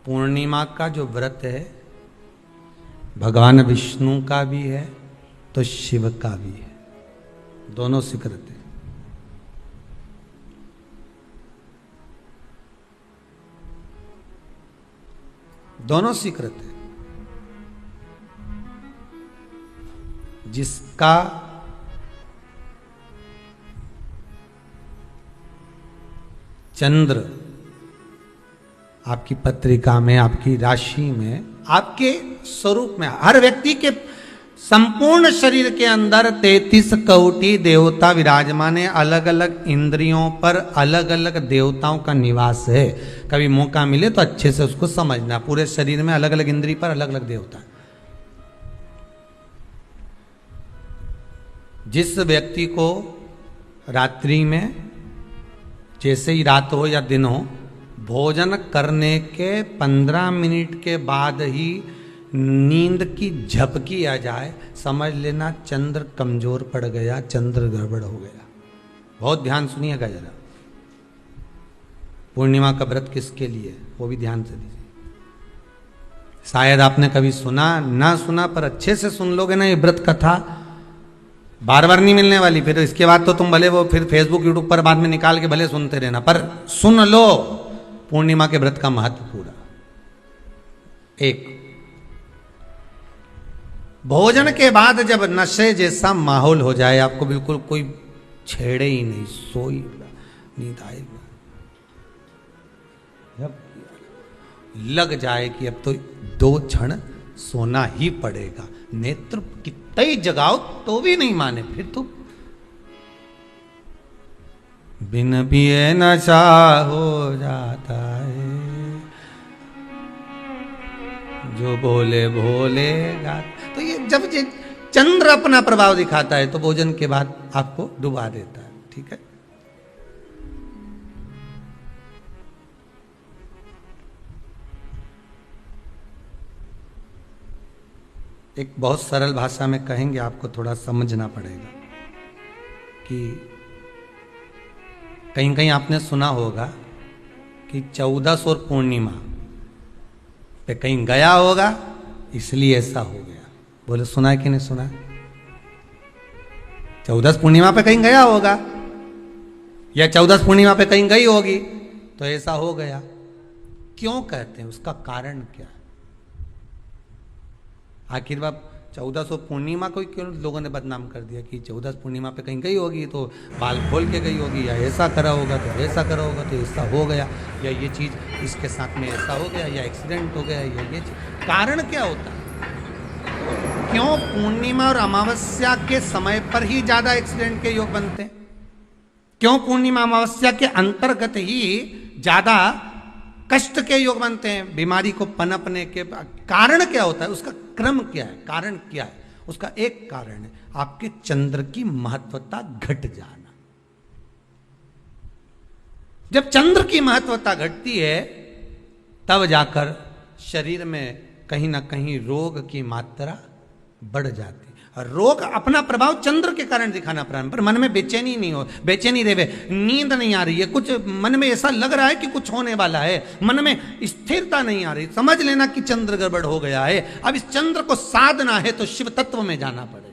पूर्णिमा का जो व्रत है भगवान विष्णु का भी है तो शिव का भी है, दोनों स्वीकृत है। दोनों स्वीकृत है। जिसका चंद्र आपकी पत्रिका में, आपकी राशि में, आपके स्वरूप में, हर व्यक्ति के संपूर्ण शरीर के अंदर 33 कोटि देवता विराजमान है। अलग अलग इंद्रियों पर अलग अलग देवताओं का निवास है। कभी मौका मिले तो अच्छे से उसको समझना। पूरे शरीर में अलग अलग इंद्रिय पर अलग अलग देवता। जिस व्यक्ति को रात्रि में, जैसे ही रात हो या दिन हो, भोजन करने के 15 मिनट के बाद ही नींद की झपकी आ जाए, समझ लेना चंद्र कमजोर पड़ गया, चंद्र गड़बड़ हो गया। बहुत ध्यान सुनिएगा जरा। पूर्णिमा का व्रत किसके लिए, वो भी ध्यान से दीजिए। शायद आपने कभी सुना ना सुना, पर अच्छे से सुन लोगे ना ये व्रत कथा, बार बार नहीं मिलने वाली। फिर इसके बाद तो तुम भले वो फिर फेसबुक यूट्यूब पर बाद में निकाल के भले सुनते रहना, पर सुन लो पूर्णिमा के व्रत का महत्व पूरा। एक, भोजन के बाद जब नशे जैसा माहौल हो जाए, आपको बिल्कुल कोई छेड़े ही नहीं, सोई नींद आएगा, जब लग जाए कि अब तो 2 क्षण सोना ही पड़ेगा, नेत्र कितना ही जगाओ तो भी नहीं माने, फिर तो बिन पिए नशा हो जाता है, जो बोले भोले गाता। तो ये जब ये चंद्र अपना प्रभाव दिखाता है तो भोजन के बाद आपको डुबा देता है। ठीक है, एक बहुत सरल भाषा में कहेंगे, आपको थोड़ा समझना पड़ेगा कि कहीं कहीं आपने सुना होगा कि 14 और पूर्णिमा पे कहीं गया होगा इसलिए ऐसा हो गया। बोले सुना है कि नहीं सुना? 14 पूर्णिमा पे कहीं गया होगा या 14 पूर्णिमा पे कहीं गई होगी तो ऐसा हो गया। क्यों कहते हैं, उसका कारण क्या है? आखिर बात 1400 पूर्णिमा को क्यों लोगों ने बदनाम कर दिया कि 14 पूर्णिमा पे कहीं गई होगी तो बाल खोल के गई होगी, या ऐसा करा होगा तो ऐसा करा होगा तो ऐसा हो गया, या ये चीज़ इसके साथ में ऐसा हो गया, या एक्सीडेंट हो गया, या ये चीज़। कारण क्या होता है? क्यों पूर्णिमा और अमावस्या के समय पर ही ज़्यादा एक्सीडेंट के योग बनते हैं? क्यों पूर्णिमा अमावस्या के अंतर्गत ही ज़्यादा कष्ट के योग बनते हैं, बीमारी को पनपने के? कारण क्या होता है, उसका क्रम क्या है, कारण क्या है? उसका एक कारण है आपके चंद्र की महत्वता घट जाना। जब चंद्र की महत्वता घटती है तब जाकर शरीर में कहीं ना कहीं रोग की मात्रा बढ़ जाती है। रोग अपना प्रभाव चंद्र के कारण दिखाना प्रारंभ, पर मन में बेचैनी नहीं हो, बेचैनी रहे, नींद नहीं आ रही है, कुछ मन में ऐसा लग रहा है कि कुछ होने वाला है, मन में स्थिरता नहीं आ रही, समझ लेना कि चंद्र गड़बड़ हो गया है। अब इस चंद्र को साधना है तो शिव तत्व में जाना पड़ेगा।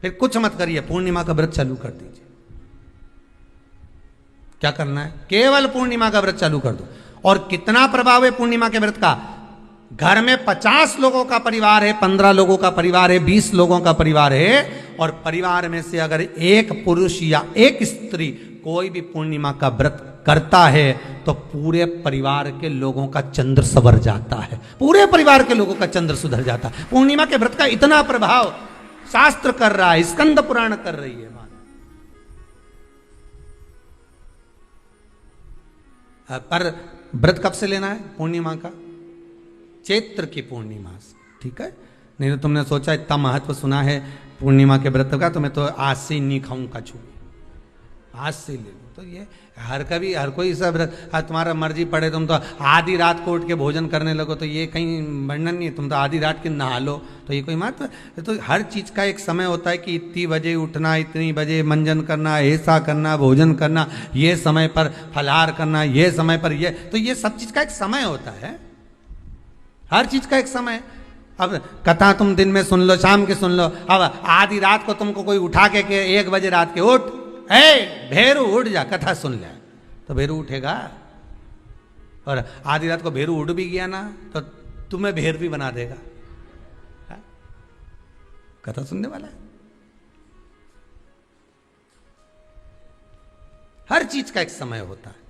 फिर कुछ मत करिए, पूर्णिमा का व्रत चालू कर दीजिए। क्या करना है? केवल पूर्णिमा का व्रत चालू कर दो। और कितना प्रभाव है पूर्णिमा के व्रत का? घर में 50 लोगों का परिवार है, 15 लोगों का परिवार है, 20 लोगों का परिवार है, और परिवार में से अगर एक पुरुष या एक स्त्री कोई भी पूर्णिमा का व्रत करता है तो पूरे परिवार के लोगों का चंद्र संवर जाता है, पूरे परिवार के लोगों का चंद्र सुधर जाता है। पूर्णिमा के व्रत का इतना प्रभाव शास्त्र कर रहा है, स्कंद पुराण कर रही है। पर व्रत कब से लेना है पूर्णिमा का? चैत्र की पूर्णिमा से। ठीक है, नहीं तो तुमने सोचा इतना महत्व सुना है पूर्णिमा के व्रत का तो मैं तो आज से नहीं खाऊं कछु, आज से ले लो। तो ये हर कोई सब तुम्हारा मर्जी पड़े, तुम तो आधी रात को उठ के भोजन करने लगो, तो ये कहीं वर्णन नहीं है। तुम तो आधी रात के नहा लो, तो ये कोई महत्व है? तो हर चीज़ का एक समय होता है कि इतनी बजे उठना, इतनी बजे मंजन करना, ऐसा करना, भोजन करना, ये समय पर फलाहार करना, ये समय पर ये, तो ये सब चीज़ का एक समय होता है, हर चीज़ का एक समय। अब कथा तुम दिन में सुन लो, शाम के सुन लो, अब आधी रात को तुमको कोई उठा के 1 बजे रात के उठ, भेरू उठ जा, कथा सुन ले, तो भेरू उठेगा? और आधी रात को भेरू उठ भी गया ना तो तुम्हें भेर भी बना देगा। हा? कथा सुनने वाला है। हर चीज का एक समय होता है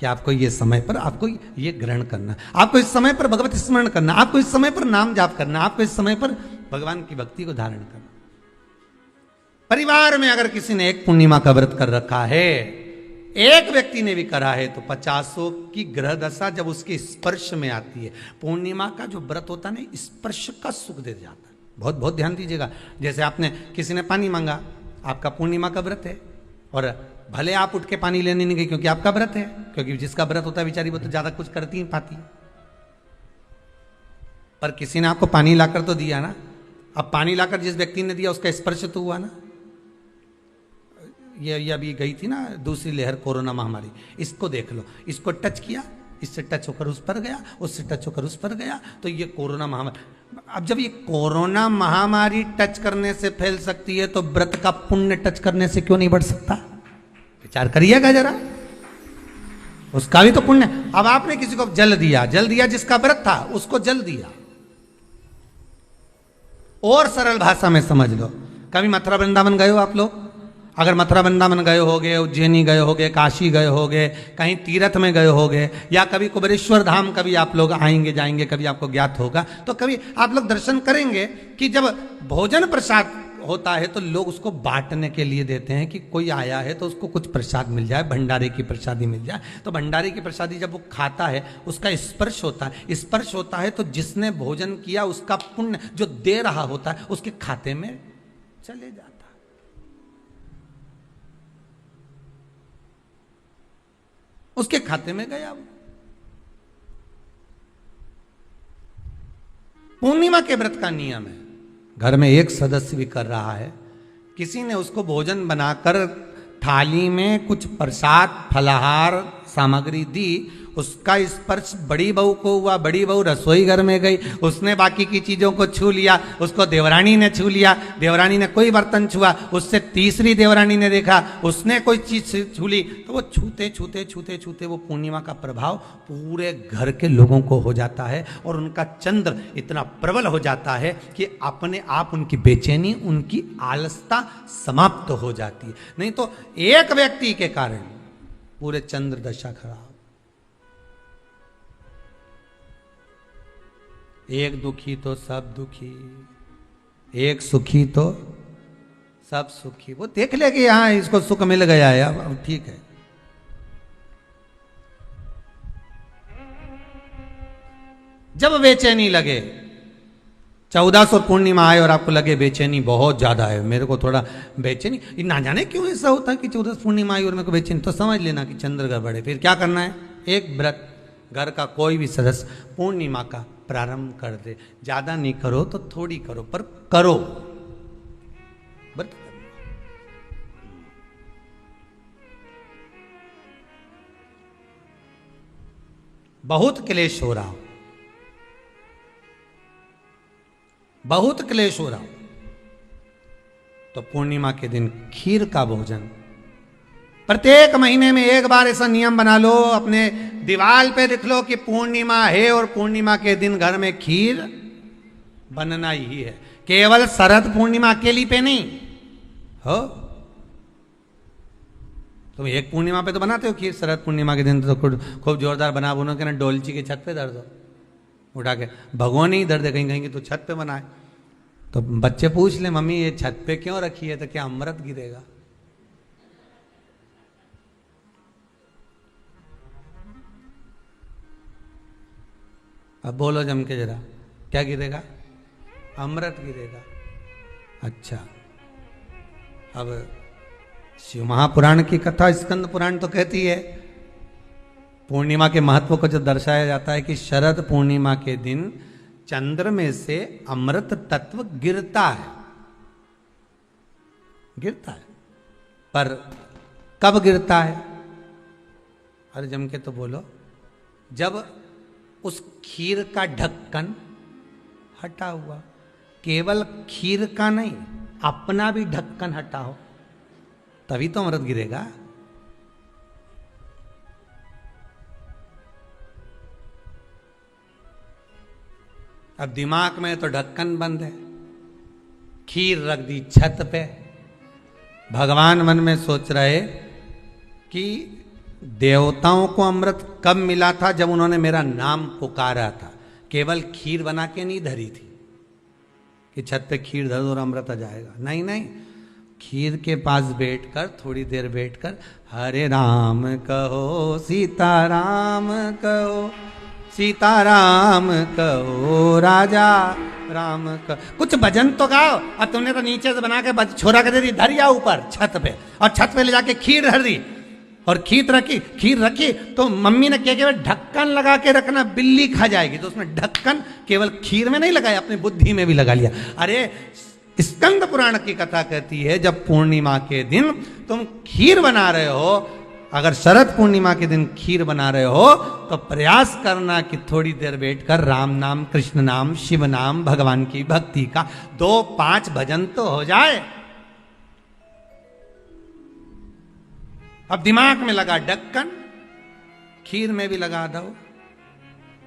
कि आपको ये समय पर आपको ये ग्रहण करना, आपको इस समय पर भगवत स्मरण करना, आपको इस समय पर नाम जाप करना, आपको इस समय पर भगवान की भक्ति को धारण करना। परिवार में अगर किसी ने एक पूर्णिमा का व्रत कर रखा है, एक व्यक्ति ने भी करा है, तो 50 की ग्रह दशा जब उसके स्पर्श में आती है, पूर्णिमा का जो व्रत होता है ना, स्पर्श का सुख दे जाता है। बहुत बहुत ध्यान दीजिएगा। जैसे आपने किसी ने पानी मांगा, आपका पूर्णिमा का व्रत है, और भले आप उठ के पानी लेने नहीं गए क्योंकि आपका व्रत है, क्योंकि जिसका व्रत होता है बेचारी वो तो ज्यादा कुछ करती नहीं पाती, पर किसी ने आपको पानी लाकर तो दिया ना। अब पानी लाकर जिस व्यक्ति ने दिया उसका स्पर्श तो हुआ ना। ये अभी गई थी ना दूसरी लहर कोरोना महामारी, इसको देख लो, इसको टच किया, इससे टच होकर उस पर गया, उससे टच होकर उस पर गया, तो ये कोरोना महामारी। अब जब ये कोरोना महामारी टच करने से फैल सकती है, तो व्रत का पुण्य टच करने से क्यों नहीं बढ़ सकता? विचार करिएगा जरा, उसका भी तो पुण्य। अब आपने किसी को जल दिया, जिसका व्रत था उसको जल दिया। और सरल भाषा में समझ लो, कभी मथुरा वृंदावन गए हो आप लोग? अगर मथुरा वृंदावन गए होगे, उज्जैनी गए होगे, काशी गए होगे, कहीं तीर्थ में गए होगे, या कभी कुबेरेश्वर धाम कभी आप लोग आएंगे जाएंगे, कभी आपको ज्ञात होगा, तो कभी आप लोग दर्शन करेंगे कि जब भोजन प्रसाद होता है तो लोग उसको बांटने के लिए देते हैं कि कोई आया है तो उसको कुछ प्रसाद मिल जाए, भंडारे की प्रसादी मिल जाए। तो भंडारे की प्रसादी जब वो खाता है, उसका स्पर्श होता है, स्पर्श होता है तो जिसने भोजन किया उसका पुण्य जो दे रहा होता है उसके खाते में चले जाता है। उसके खाते में गया वो। पूर्णिमा के व्रत का नियम है, घर में एक सदस्य भी कर रहा है, किसी ने उसको भोजन बनाकर थाली में कुछ प्रसाद फलाहार सामग्री दी, उसका स्पर्श बड़ी बहू को हुआ, बड़ी बहू रसोई घर में गई, उसने बाकी की चीजों को छू लिया, उसको देवरानी ने छू लिया, देवरानी ने कोई बर्तन छुआ, उससे तीसरी देवरानी ने देखा, उसने कोई चीज छू ली, तो वो छूते छूते छूते छूते वो पूर्णिमा का प्रभाव पूरे घर के लोगों को हो जाता है, और उनका चंद्र इतना प्रबल हो जाता है कि अपने आप उनकी बेचैनी, उनकी आलसता समाप्त हो जाती है। नहीं तो एक व्यक्ति के कारण पूरे चंद्र दशा खराब। एक दुखी तो सब दुखी, एक सुखी तो सब सुखी। वो देख ले कि हाँ इसको सुख मिल गया है, अब ठीक है। जब बेचैनी लगे, 1400 पूर्णिमा आए और आपको लगे बेचैनी बहुत ज्यादा है, मेरे को थोड़ा बेचैनी, ना जाने क्यों ऐसा होता है कि 1400 पूर्णिमा आई और मेरे को बेचैनी, तो समझ लेना कि चंद्र गड़बड़ है। फिर क्या करना है? एक व्रत घर का कोई भी सदस्य पूर्णिमा का प्रारंभ कर दे। ज्यादा नहीं करो तो थोड़ी करो, पर करो, व्रत करो। बहुत क्लेश हो रहा हो, बहुत क्लेश हो रहा हो, तो पूर्णिमा के दिन खीर का भोजन प्रत्येक महीने में एक बार ऐसा नियम बना लो, अपने दीवार पे लिख लो कि पूर्णिमा है और पूर्णिमा के दिन घर में खीर बनना ही है। केवल शरद पूर्णिमा अकेली पे नहीं हो, तुम एक पूर्णिमा पे तो बनाते हो खीर, शरद पूर्णिमा के दिन तो खूब जोरदार बना बुनो के ना डोलची के छत पे धर दो, उठा के भगवान ही धर दे, कहीं कहीं तो छत पे बनाए। तो बच्चे पूछ ले मम्मी ये छत पे क्यों रखी है, तो क्या अमृत गिरेगा? अब बोलो जम के जरा, क्या गिरेगा? अमृत गिरेगा। अच्छा, अब शिव महापुराण की कथा स्कंद पुराण तो कहती है, पूर्णिमा के महत्व को जो दर्शाया जाता है कि शरद पूर्णिमा के दिन चंद्र में से अमृत तत्व गिरता है, गिरता है। पर कब गिरता है? अरे जम के तो बोलो, जब उस खीर का ढक्कन हटा हुआ, केवल खीर का नहीं अपना भी ढक्कन हटा हो, तभी तो अमृत गिरेगा। अब दिमाग में तो ढक्कन बंद है, खीर रख दी छत पे, भगवान मन में सोच रहे कि देवताओं को अमृत कब मिला था? जब उन्होंने मेरा नाम पुकारा था। केवल खीर बना के नहीं धरी थी कि छत पे खीर धर दो और अमृत आ जाएगा। नहीं नहीं, खीर के पास बैठकर थोड़ी देर बैठकर हरे राम कहो सीताराम कहो, सीताराम कहो राजा राम कहो, कुछ भजन तो गाओ। और तुमने तो नीचे से बना के छोरा के दे दी, धरिया ऊपर छत पे, और छत पे ले जाके खीर धर दी और खीर रखी तो मम्मी ने क्या केवल ढक्कन लगा के रखना, बिल्ली खा जाएगी। तो उसमें ढक्कन केवल खीर में नहीं लगाया, अपनी बुद्धि में भी लगा लिया। अरे स्कंद पुराण की कथा कहती है जब पूर्णिमा के दिन तुम खीर बना रहे हो, अगर शरद पूर्णिमा के दिन खीर बना रहे हो तो प्रयास करना कि थोड़ी देर बैठकर राम नाम, कृष्ण नाम, शिव नाम, भगवान की भक्ति का 2-5 भजन तो हो जाए। अब दिमाग में लगा ढक्कन, खीर में भी लगा दो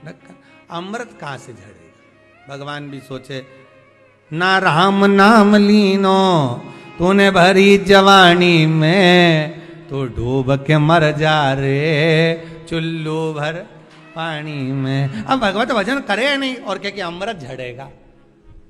ढक्कन, अमृत कहां से झड़ेगा? भगवान भी सोचे, ना राम नाम लीनो तूने भरी जवानी में, तो डूब के मर जा रे चुल्लू भर पानी में। अब भगवत भजन करे नहीं और क्या कि अमृत झड़ेगा?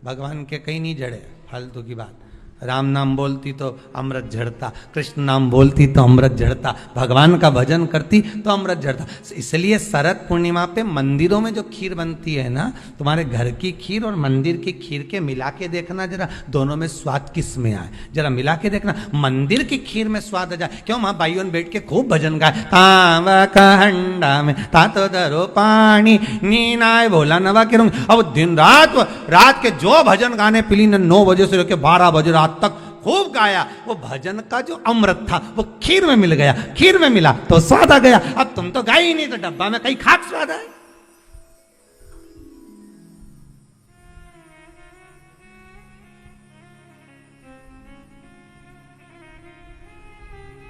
भगवान के कहीं नहीं झड़े, फालतू की बात। राम नाम बोलती तो अमृत झड़ता, कृष्ण नाम बोलती तो अमृत झड़ता, भगवान का भजन करती तो अमृत झड़ता। इसलिए शरद पूर्णिमा पे मंदिरों में जो खीर बनती है ना, तुम्हारे घर की खीर और मंदिर की खीर के मिला के देखना जरा, दोनों में स्वाद किस में आए, जरा मिला के देखना। मंदिर की खीर में स्वाद आ जाए, क्यों? वहां भाइयों बैठ के खूब भजन गाए, तांबा का हंडा में तातो दरो पानी नीनाए भोला नवा के रूंग। अब दिन रात के जो भजन गाने पिली ने 9 बजे से लेकर 12 बजे रात तक खूब गाया, वो भजन का जो अमृत था वो खीर में मिल गया, खीर में मिला तो स्वाद आ गया। अब तुम तो गाई ही नहीं, तो डब्बा में कहीं खाक स्वाद है।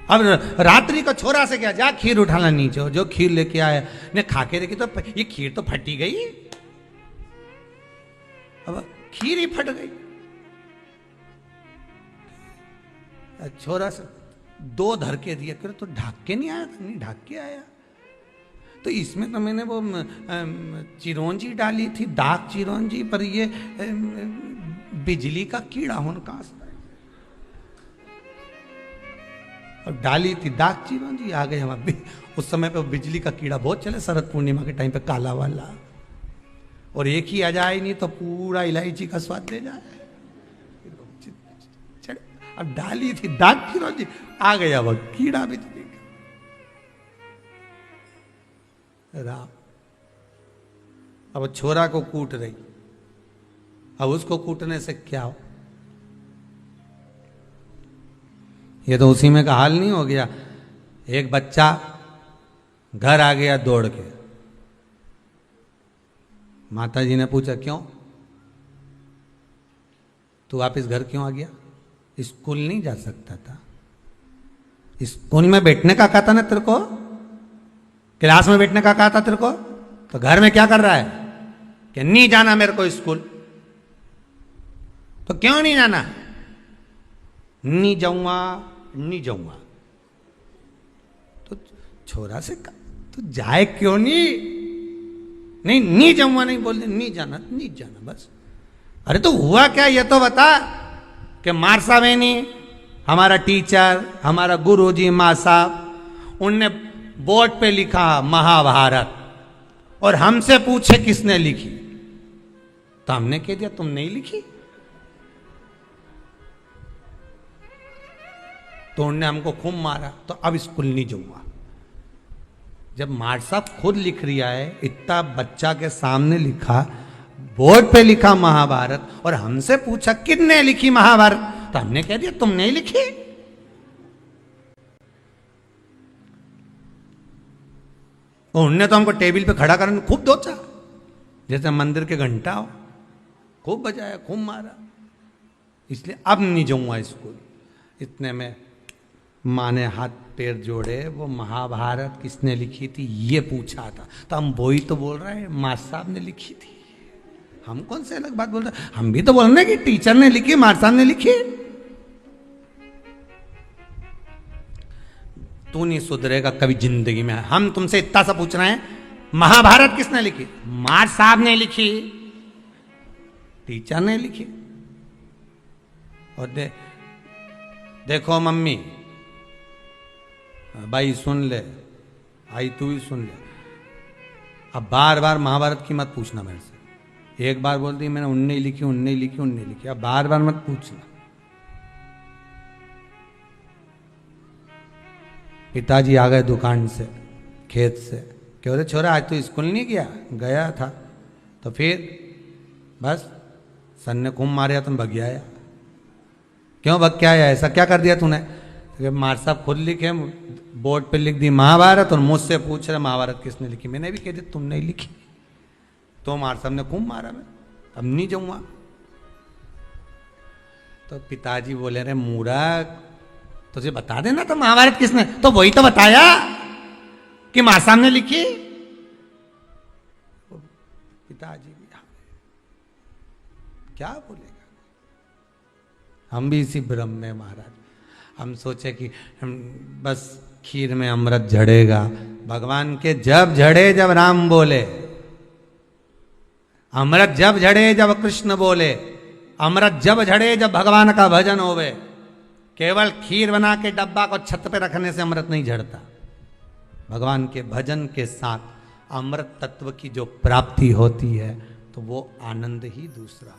अब रात्रि को छोरा से क्या, जा खीर उठाना नीचे, जो खीर लेके आया ने खा के देखी तो ये खीर तो फटी गई, अब खीर ही फट गई। छोरा से 2 धर के दिया, कर तो ढाक के नहीं आया था? नहीं ढाक के आया। तो इसमें तो मैंने वो चिरौंजी डाली थी, डाक चिरौंजी, पर ये बिजली का कीड़ा उनका, और डाली थी डाक चिरौंजी, आ गए हम। उस समय पे बिजली का कीड़ा बहुत चले, शरद पूर्णिमा के टाइम पे, काला वाला, और एक ही आ जाए नहीं तो पूरा इलायची का स्वाद दे जाए। अब डाली थी डाक चिरौंजी, आ गया वह कीड़ा बिजली का। राम अब छोरा को कूट रही, अब उसको कूटने से क्या हो? ये तो उसी में का हाल नहीं हो गया। एक बच्चा घर आ गया दौड़ के, माता जी ने पूछा क्यों तू वापिस घर क्यों आ गया? स्कूल नहीं जा सकता था? स्कूल में बैठने का कहा था ना तेरे को, क्लास में बैठने का कहा था तेरे को, तो घर में क्या कर रहा है कि नहीं जाना मेरे को स्कूल? तो क्यों नहीं जाना? नहीं जाऊंगा, नहीं जाऊंगा। तो छोरा से तू जाए क्यों नहीं? नहीं जाऊंगा, नहीं बोल, नहीं जाना, नहीं जाना बस। अरे तो हुआ क्या ये तो बता। कि मार साहब है नहीं, हमारा टीचर, हमारा गुरुजी माँ साहब, उनने बोर्ड पे लिखा महाभारत, और हमसे पूछे किसने लिखी, तो हमने कह दिया तुम नहीं लिखी। तो उनने हमको खूब मारा, तो अब स्कूल नहीं जाऊंगा। जब मार साहब खुद लिख रिया है, इतना बच्चा के सामने लिखा, बोर्ड पे लिखा महाभारत, और हमसे पूछा किसने लिखी महाभारत, तो हमने कह दिया तुमने ही लिखी। और उनने तो हमको टेबल पे खड़ा करने खूब दोचा, जैसे मंदिर के घंटा हो, खूब बजाया, खूब मारा। इसलिए अब नहीं जाऊंगा स्कूल। इतने में माँ ने हाथ पैर जोड़े, वो महाभारत किसने लिखी थी ये पूछा था, तो हम वही तो बोल रहे हैं माँ साहब ने लिखी थी। हम कौन से अलग बात बोल रहे हैं, हम भी तो बोल रहे हैं कि टीचर ने लिखी, माँ साहब ने लिखी। तू नहीं सुधरेगा कभी जिंदगी में। हम तुमसे इतना सा पूछ रहे हैं, महाभारत किसने लिखी? माँ साहब ने लिखी, टीचर ने लिखी। और देखो मम्मी, भाई सुन ले, आई तू भी सुन ले, अब बार बार महाभारत की मत पूछना मेरे से। एक बार बोल दी मैंने उनने ही लिखी, उनने ही लिखी, उनने लिखी, अब बार बार मत पूछना। पिताजी आ गए दुकान से, खेत से, क्यों रे छोरा आज तो स्कूल नहीं गया? गया था। तो फिर बस सन ने खूब मारे, तुम भग आया। क्यों भग के आया? ऐसा क्या कर दिया तूने? तो मार साहब खुद लिखे, बोर्ड पे लिख दी महाभारत, और मुझसे पूछ रहे महाभारत किसने लिखी। मैंने भी कह दिया तुमने ही लिखी। तो मार साहब ने खूब मारा, मैं अब नहीं जाऊंगा। तो पिताजी बोले रे मूर्ख, तुझे बता देना तो महाभारत किसने, तो वही तो बताया कि मां साहब ने लिखी। पिताजी भी क्या बोलेगा। हम भी इसी भ्रम में महाराज, हम सोचे कि हम बस खीर में अमृत झड़ेगा। भगवान के जब झड़े जब राम बोले, अमृत जब झड़े जब कृष्ण बोले, अमृत जब झड़े जब भगवान का भजन होवे। केवल खीर बना के डब्बा को छत पे रखने से अमृत नहीं झड़ता। भगवान के भजन के साथ अमृत तत्व की जो प्राप्ति होती है, तो वो आनंद ही दूसरा हो।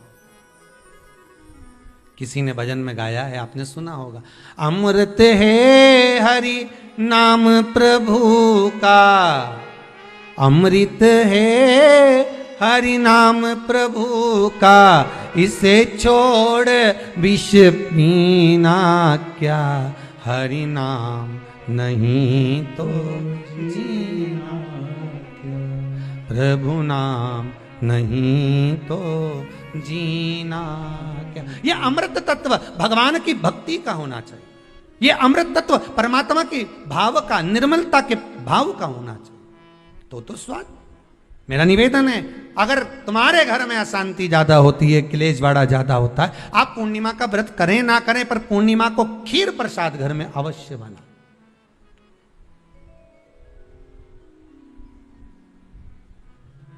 किसी ने भजन में गाया है, आपने सुना होगा, अमृत है हरि नाम प्रभु का, अमृत है हरि नाम प्रभु का, इसे छोड़ विष पीना क्या, हरि नाम नहीं तो जीना क्या, प्रभु नाम नहीं तो जीना क्या। ये अमृत तत्व भगवान की भक्ति का होना चाहिए। ये अमृत तत्व परमात्मा के भाव का, निर्मलता के भाव का होना चाहिए। तो स्वाद। मेरा निवेदन है, अगर तुम्हारे घर में अशांति ज्यादा होती है, क्लेश बड़ा ज्यादा होता है, आप पूर्णिमा का व्रत करें ना करें, पर पूर्णिमा को खीर प्रसाद घर में अवश्य बना।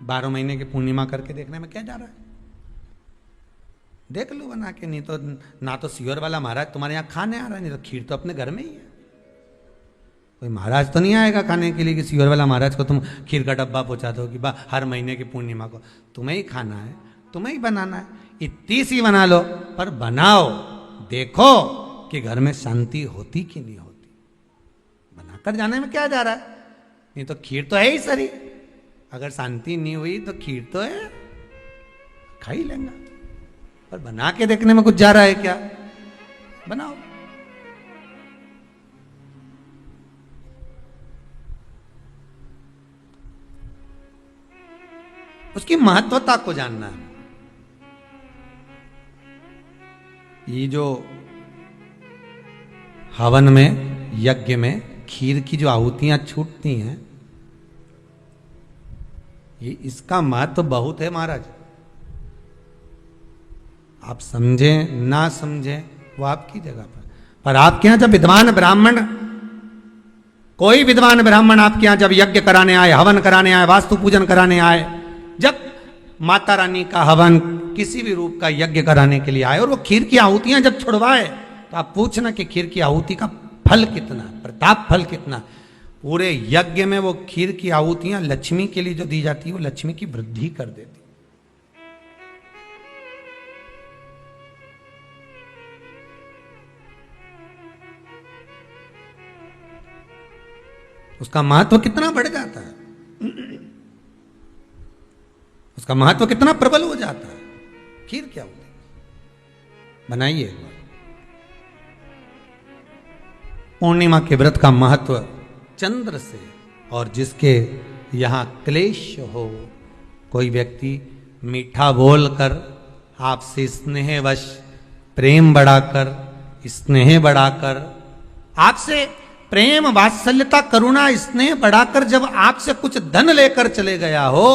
12 महीने की पूर्णिमा करके देखने में क्या जा रहा है? देख लो बना के। नहीं तो ना तो सियोर वाला महाराज तुम्हारे यहाँ खाने आ रहा है, नहीं तो खीर तो अपने घर में ही है। कोई महाराज तो नहीं आएगा खाने के लिए कि सियोर वाला महाराज को तुम खीर का डब्बा पहुंचा दो कि हर महीने की पूर्णिमा को तुम्हें ही खाना है, तुम्हें ही बनाना है। इतनी सी बना लो, पर बनाओ, देखो कि घर में शांति होती कि नहीं होती। बनाकर जाने में क्या जा रहा है? नहीं तो खीर तो है ही सरी। अगर शांति नहीं हुई तो खीर तो है, खा ही लेंगे। पर बना के देखने में कुछ जा रहा है क्या? बनाओ। उसकी महत्वता को जानना है। ये जो हवन में, यज्ञ में खीर की जो आहुतियां छूटती हैं, ये इसका महत्व तो बहुत है महाराज। आप समझें ना समझें वो आपकी जगह पर आपके यहां जब विद्वान ब्राह्मण, कोई विद्वान ब्राह्मण आपके यहां जब यज्ञ कराने आए, हवन कराने आए, वास्तु पूजन कराने आए, जब माता रानी का हवन, किसी भी रूप का यज्ञ कराने के लिए आए, और वो खीर की आहुतियां जब छुड़वाए, तो आप पूछना कि खीर की आहुति का फल कितना, प्रताप फल कितना। पूरे यज्ञ में वो खीर की आहुतियां लक्ष्मी के लिए जो दी जाती है, वो लक्ष्मी की वृद्धि कर देती। उसका महत्व कितना बढ़ जाता है, उसका महत्व कितना प्रबल हो जाता है। खीर क्या होती है, बनाइए एक बार। पूर्णिमा के व्रत का महत्व चंद्र से, और जिसके यहां क्लेश हो, कोई व्यक्ति मीठा बोलकर आपसे स्नेहवश प्रेम बढ़ाकर, स्नेह बढ़ाकर, आपसे प्रेम वात्सल्यता करुणा स्नेह बढ़ाकर जब आपसे कुछ धन लेकर चले गया हो,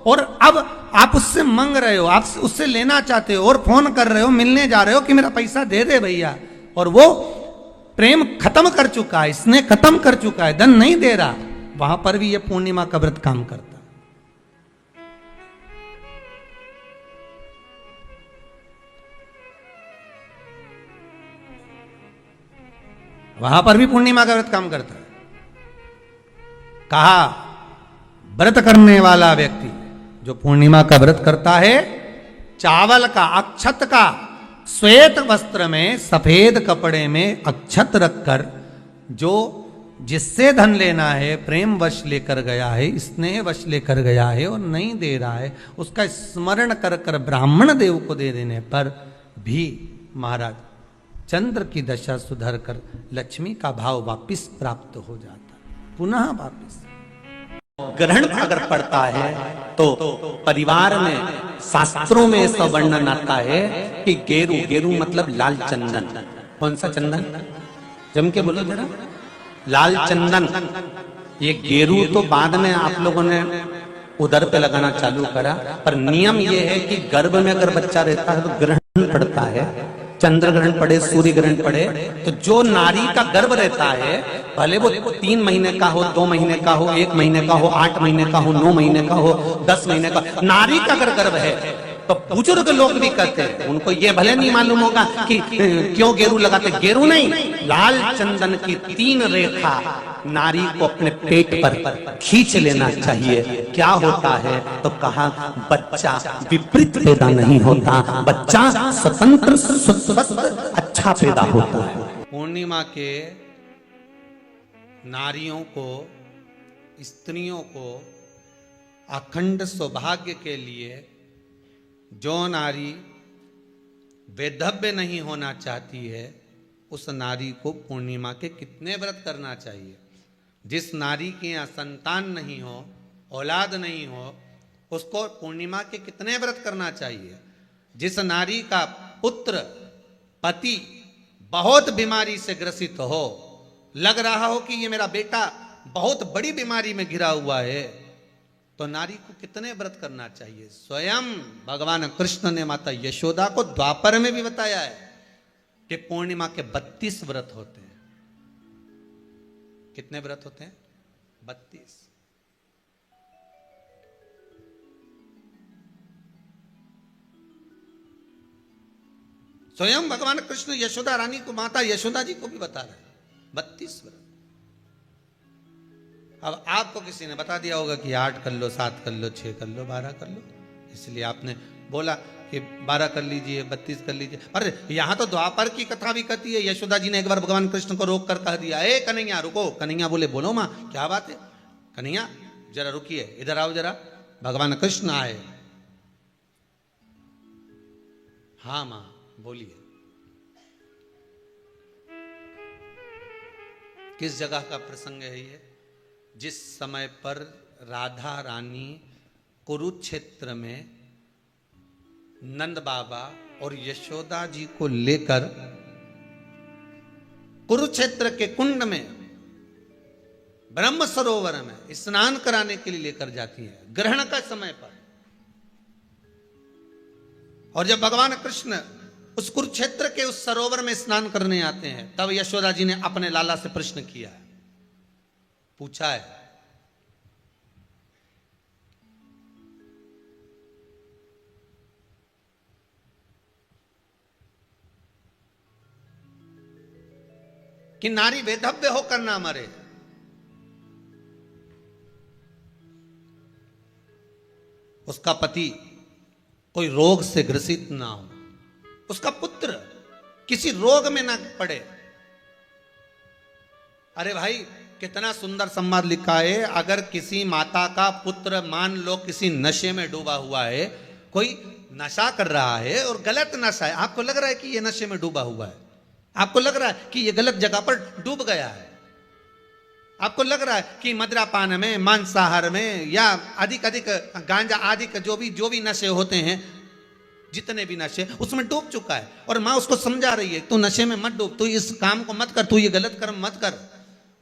और अब आप उससे मांग रहे हो, आप उससे लेना चाहते हो, और फोन कर रहे हो, मिलने जा रहे हो कि मेरा पैसा दे दे भैया, और वो प्रेम खत्म कर चुका है, स्नेह खत्म कर चुका है, धन नहीं दे रहा, वहां पर भी ये पूर्णिमा का व्रत काम करता है। वहां पर भी पूर्णिमा का व्रत काम करता है। कहा व्रत करने वाला व्यक्ति जो पूर्णिमा का व्रत करता है, चावल का, अक्षत का, श्वेत वस्त्र में, सफेद कपड़े में अक्षत रखकर, जो जिससे धन लेना है, प्रेम वश लेकर गया है, स्नेह वश लेकर गया है और नहीं दे रहा है, उसका स्मरण कर कर ब्राह्मण देव को दे देने पर भी महाराज चंद्र की दशा सुधर कर लक्ष्मी का भाव वापिस प्राप्त हो जाता, पुनः वापिस। ग्रहण अगर पड़ता है तो परिवार में, शास्त्रों में ऐसा वर्णन आता है कि गेरू, गेरू मतलब लाल चंदन। कौन सा चंदन, जम के बोलो जरा, लाल चंदन। ये गेरू तो बाद में आप लोगों ने उधर पे लगाना चालू करा, पर नियम ये है कि गर्भ में अगर बच्चा रहता है तो ग्रहण पड़ता है, चंद्र ग्रहण पड़े, सूर्य ग्रहण पड़े, तो जो नारी का गर्भ रहता है, भले वो 3 महीने का हो, 2 महीने का हो, 1 महीने का हो, 8 महीने का हो, 9 महीने का हो, 10 महीने का, नारी का अगर गर्भ है तो बुजुर्ग लोग भी कहते हैं, उनको ये भले नहीं मालूम होगा कि क्यों गेरू लगाते, गेरू नहीं, लाल चंदन की 3 रेखा नारी को अपने पेट पर खींच लेना चाहिए। क्या होता है तो कहा, बच्चा विपरीत पैदा नहीं होता, बच्चा स्वतंत्र स्वस्थ अच्छा पैदा होता है। पूर्णिमा के नारियों को, स्त्रियों को अखंड सौभाग्य के लिए, जो नारी वैधव्य नहीं होना चाहती है, उस नारी को पूर्णिमा के कितने व्रत करना चाहिए। जिस नारी के यहाँ संतान नहीं हो, औलाद नहीं हो, उसको पूर्णिमा के कितने व्रत करना चाहिए। जिस नारी का पुत्र, पति बहुत बीमारी से ग्रसित हो, लग रहा हो कि ये मेरा बेटा बहुत बड़ी बीमारी में घिरा हुआ है, तो नारी को कितने व्रत करना चाहिए। स्वयं भगवान कृष्ण ने माता यशोदा को द्वापर में भी बताया है कि पूर्णिमा के 32 व्रत होते हैं। कितने व्रत होते हैं? 32। स्वयं भगवान कृष्ण यशोदा रानी को, माता यशोदा जी को भी बता रहे हैं 32 व्रत। अब आपको किसी ने बता दिया होगा कि 8 कर लो, 7 कर लो, 6 कर लो, 12 कर लो, इसलिए आपने बोला कि 12 कर लीजिए, 32 कर लीजिए। अरे यहां तो द्वापर की कथा भी कहती है। यशोदा जी ने एक बार भगवान कृष्ण को रोक कर कह दिया, ए कन्हैया रुको। कन्हैया बोले, बोलो माँ क्या बात है। कन्हैया जरा रुकिए, इधर आओ जरा। भगवान कृष्ण आए। हाँ माँ बोलिए। किस जगह का प्रसंग है ये? जिस समय पर राधा रानी कुरुक्षेत्र में नंद बाबा और यशोदा जी को लेकर कुरुक्षेत्र के कुंड में, ब्रह्म सरोवर में स्नान कराने के लिए लेकर जाती है, ग्रहण का समय पर। और जब भगवान कृष्ण उस कुरुक्षेत्र के उस सरोवर में स्नान करने आते हैं, तब यशोदा जी ने अपने लाला से प्रश्न किया है, पूछा है कि नारी वैधव्य होकर ना मरे। उसका पति कोई रोग से ग्रसित ना हो, उसका पुत्र किसी रोग में ना पड़े। अरे भाई कितना सुंदर संवाद लिखा है। अगर किसी माता का पुत्र मान लो किसी नशे में डूबा हुआ है, कोई नशा कर रहा है और गलत नशा है, आपको लग रहा है कि ये नशे में डूबा हुआ है, आपको लग रहा है कि ये गलत जगह पर डूब गया है, आपको लग रहा है कि मदिरापान में, मांसाहार में या अधिक गांजा आदि का जो भी नशे होते हैं, जितने भी नशे, उसमें डूब चुका है। और माँ उसको समझा रही है, तू नशे में मत डूब, तू इस काम को मत कर, तू ये गलत कर्म मत कर।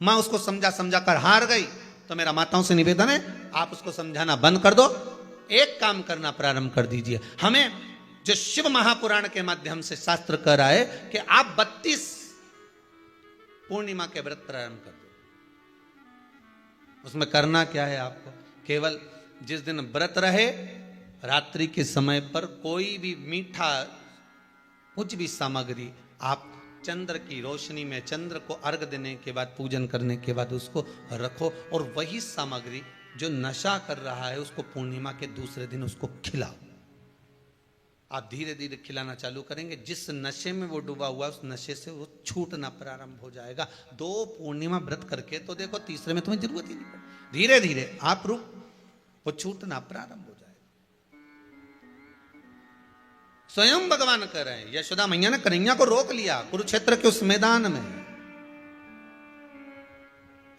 माँ उसको समझा कर हार गई। तो मेरा माताओं से निवेदन है, आप उसको समझाना बंद कर दो, एक काम करना प्रारंभ कर दीजिए। हमें जो शिव महापुराण के माध्यम से शास्त्र कह रहा है कि आप 32 पूर्णिमा के व्रत प्रारंभ कर दो। उसमें करना क्या है आपको? केवल जिस दिन व्रत रहे, रात्रि के समय पर कोई भी मीठा कुछ भी सामग्री आप चंद्र की रोशनी में, चंद्र को अर्घ देने के बाद, पूजन करने के बाद उसको रखो, और वही सामग्री जो नशा कर रहा है उसको पूर्णिमा के दूसरे दिन उसको खिलाओ। आप धीरे धीरे खिलाना चालू करेंगे, जिस नशे में वो डूबा हुआ उस नशे से वो छूटना प्रारंभ हो जाएगा। 2 पूर्णिमा व्रत करके तो देखो, तीसरे में तुम्हें जरूरत ही नहीं पड़े। धीरे धीरे आप रुक, वो छूटना प्रारंभ हो जाएगा। स्वयं भगवान कह रहे हैं, यशोदा मैया ने कन्हैया को रोक लिया कुरुक्षेत्र के उस मैदान में,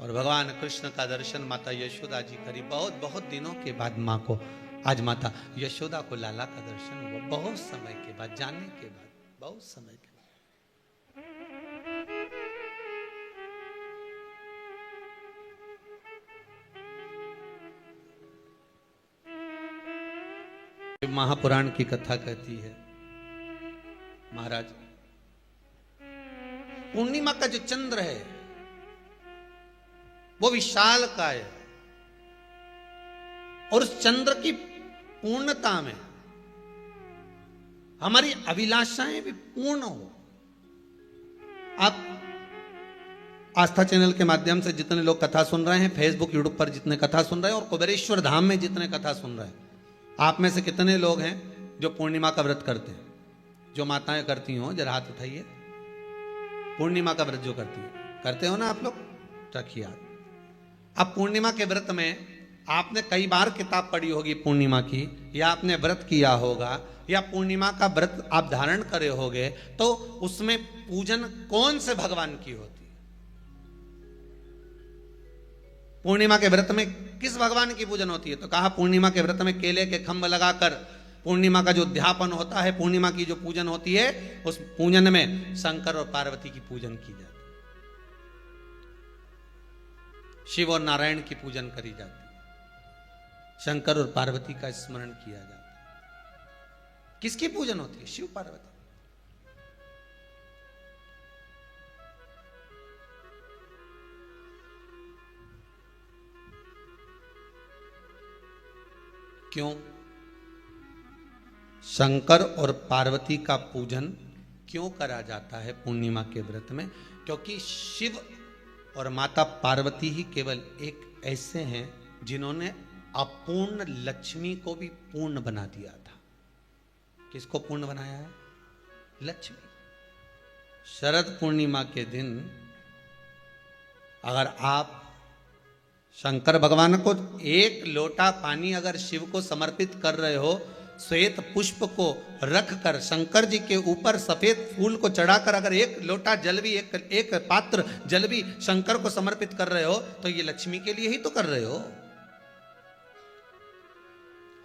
और भगवान कृष्ण का दर्शन माता यशोदा जी करी। बहुत दिनों के बाद माँ को, आज माता यशोदा को लाला का दर्शन हुआ, बहुत समय के बाद, जाने के बाद, बहुत समय के बाद। महापुराण की कथा कहती है, महाराज पूर्णिमा का जो चंद्र है वो विशाल का है, और उस चंद्र की पूर्णता में हमारी अभिलाषाएं भी पूर्ण हो। आप आस्था चैनल के माध्यम से जितने लोग कथा सुन रहे हैं, फेसबुक यूट्यूब पर जितने कथा सुन रहे हैं, और कुबेरेश्वर धाम में जितने कथा सुन रहे हैं, आप में से कितने लोग हैं जो पूर्णिमा का व्रत करते हैं? जो माताएं करती हो जरा हाथ उठाइए। पूर्णिमा का व्रत जो करती है, करते हो ना आप लोग? रखिए हाथ। अब पूर्णिमा के व्रत में आपने कई बार किताब पढ़ी होगी पूर्णिमा की, या आपने व्रत किया होगा, या पूर्णिमा का व्रत आप धारण करे होगे, तो उसमें पूजन कौन से भगवान की होती है? पूर्णिमा के व्रत में किस भगवान की पूजन होती है? तो कहा पूर्णिमा के व्रत में केले के खंभ लगाकर पूर्णिमा का जो अध्यापन होता है, पूर्णिमा की जो पूजन होती है, उस पूजन में शंकर और पार्वती की पूजन की जाती है, शिव और नारायण की पूजन करी जाती है, शंकर और पार्वती का स्मरण किया जाता है। किसकी पूजन होती है? शिव पार्वती। क्यों शंकर और पार्वती का पूजन क्यों करा जाता है पूर्णिमा के व्रत में? क्योंकि शिव और माता पार्वती ही केवल एक ऐसे हैं जिन्होंने अपूर्ण लक्ष्मी को भी पूर्ण बना दिया था। किसको पूर्ण बनाया है? लक्ष्मी। शरद पूर्णिमा के दिन अगर आप शंकर भगवान को एक लोटा पानी अगर शिव को समर्पित कर रहे हो, श्वेत पुष्प को रखकर शंकर जी के ऊपर सफेद फूल को चढ़ाकर अगर एक लोटा जल भी, एक पात्र जल भी शंकर को समर्पित कर रहे हो, तो ये लक्ष्मी के लिए ही तो कर रहे हो।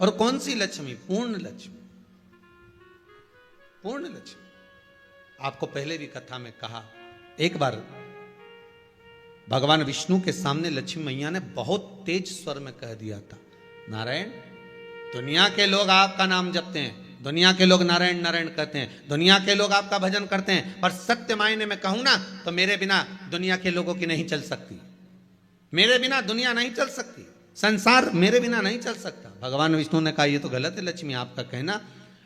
और कौन सी लक्ष्मी? पूर्ण लक्ष्मी। पूर्ण लक्ष्मी। आपको पहले भी कथा में कहा, एक बार भगवान विष्णु के सामने लक्ष्मी मैया ने बहुत तेज स्वर में कह दिया था, नारायण, दुनिया के लोग आपका नाम जपते हैं, दुनिया के लोग नारायण नारायण कहते हैं, दुनिया के लोग आपका भजन करते हैं, पर सत्य मायने में कहूं ना तो मेरे बिना दुनिया के लोगों की नहीं चल सकती, मेरे बिना दुनिया नहीं चल सकती, संसार मेरे बिना नहीं चल सकता। भगवान विष्णु ने कहा ये तो गलत है लक्ष्मी आपका कहना।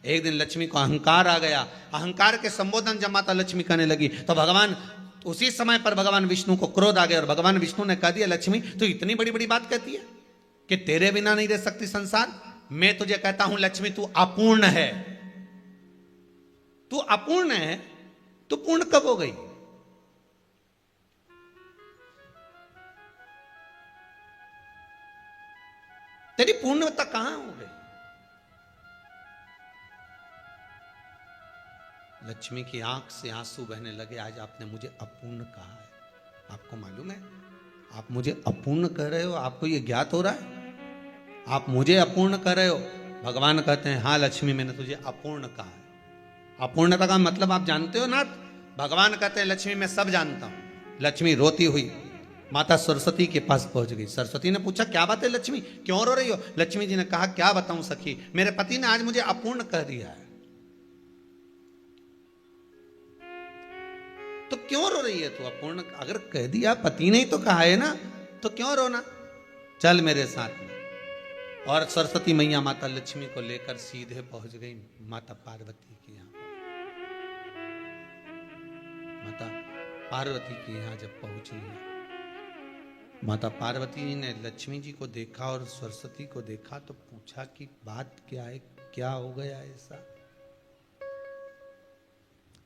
एक दिन लक्ष्मी को अहंकार आ गया, अहंकार के संबोधन जब माता लक्ष्मी करने लगी तो भगवान, उसी समय पर भगवान विष्णु को क्रोध आ गया और भगवान विष्णु ने कह दिया, लक्ष्मी तू इतनी बड़ी बड़ी बात कहती है कि तेरे बिना नहीं रह सकती संसार। मैं तुझे कहता हूं लक्ष्मी तू अपूर्ण है, तू अपूर्ण है, तू पूर्ण कब हो गई? तेरी पूर्णता कहां हो गई? लक्ष्मी की आंख से आंसू बहने लगे। आज आपने मुझे अपूर्ण कहा है, आपको मालूम है आप मुझे अपूर्ण कह रहे हो? आपको ये ज्ञात हो रहा है आप मुझे अपूर्ण कह रहे हो? भगवान कहते हैं हाँ लक्ष्मी, मैंने तुझे अपूर्ण कहा है। अपूर्णता का मतलब आप जानते हो ना? भगवान कहते हैं लक्ष्मी मैं सब जानता हूं। लक्ष्मी रोती हुई माता सरस्वती के पास पहुंच गई। सरस्वती ने पूछा क्या बात है लक्ष्मी, क्यों रो रही हो? लक्ष्मी जी ने कहा क्या बताऊं सखी, मेरे पति ने आज मुझे अपूर्ण कह दिया है। तो क्यों रो रही है तू? अपूर्ण अगर कह दिया, पति ने ही तो कहा है ना, तो क्यों रोना? चल मेरे साथ में। और सरस्वती मैया माता लक्ष्मी को लेकर सीधे पहुंच गई माता पार्वती के यहाँ। माता पार्वती के यहाँ जब पहुंची है, माता पार्वती जी ने लक्ष्मी जी को देखा और सरस्वती को देखा तो पूछा कि बात क्या है, क्या हो गया ऐसा,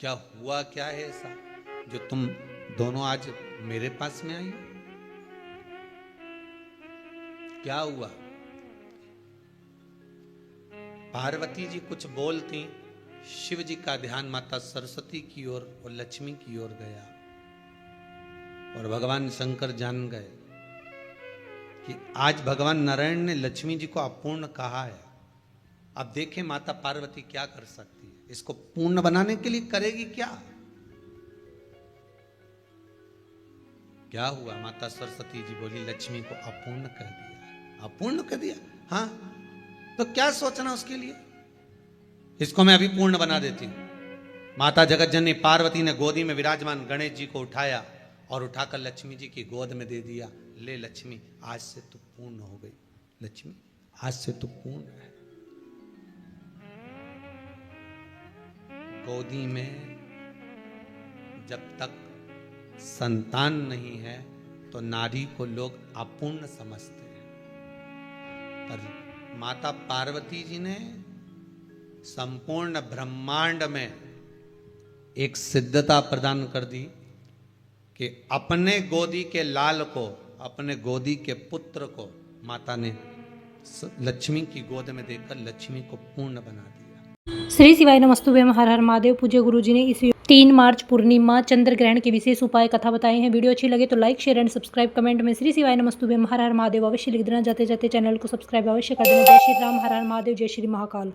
क्या हुआ, क्या है ऐसा जो तुम दोनों आज मेरे पास में आई? क्या हुआ? पार्वती जी कुछ बोलती, शिव जी का ध्यान माता सरस्वती की ओर और लक्ष्मी की ओर गया और भगवान शंकर जान गए कि आज भगवान नारायण ने लक्ष्मी जी को अपूर्ण कहा है। अब देखें माता पार्वती क्या कर सकती है, इसको पूर्ण बनाने के लिए करेगी क्या? क्या हुआ? माता सरस्वती जी बोली लक्ष्मी को अपूर्ण कह दिया। अपूर्ण कह दिया? हाँ, तो क्या सोचना उसके लिए, इसको मैं अभी पूर्ण बना देती हूं। माता जगत जननी पार्वती ने गोदी में विराजमान गणेश जी को उठाया और उठाकर लक्ष्मी जी की गोद में दे दिया। ले लक्ष्मी, आज से तू पूर्ण हो गई। लक्ष्मी आज से तू पूर्ण है। गोदी में जब तक संतान नहीं है तो नारी को लोग अपूर्ण समझते हैं, पर माता पार्वती जी ने संपूर्ण ब्रह्मांड में एक सिद्धता प्रदान कर दी कि अपने गोदी के लाल को, अपने गोदी के पुत्र को माता ने लक्ष्मी की गोद में देकर लक्ष्मी को पूर्ण बना दिया। श्री शिवाय नमस्तुभ्यम। हर हर महादेव। पूज्य गुरु जी ने इस 3 मार्च पूर्णिमा चंद्र ग्रहण के विशेष उपाय कथा बताए हैं। वीडियो अच्छी लगे तो like share and subscribe, comment में श्री शिवाय नमस्तुभ्यम हर हर महादेव अवश्य लिख देना। जाते जाते चैनल को सब्सक्राइब अवश्य कर देना। जय श्री राम, हर हर महादेव, जय श्री महाकाल।